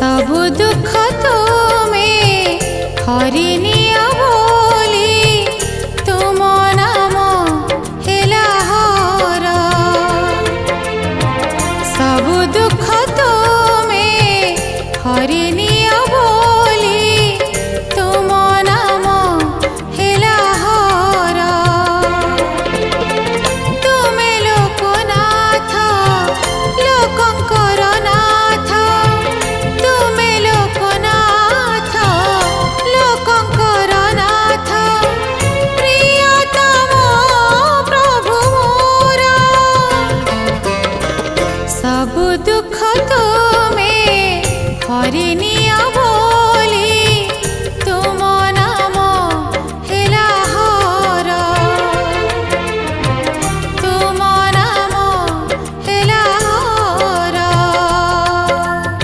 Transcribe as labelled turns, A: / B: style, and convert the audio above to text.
A: सबु दुख तुम्हें हरिनिया बोली तुम नाम हेला हर। सबु दुख तुम्हें हरिनिया बोली तुम नाम हेला हर। तुमे लोकनाथ लोकंकर नाथ, तुमे लोकनाथ लोकंकर नाथ, प्रियतम प्रभु मोर। सबु दुख तुम्हें हरिनि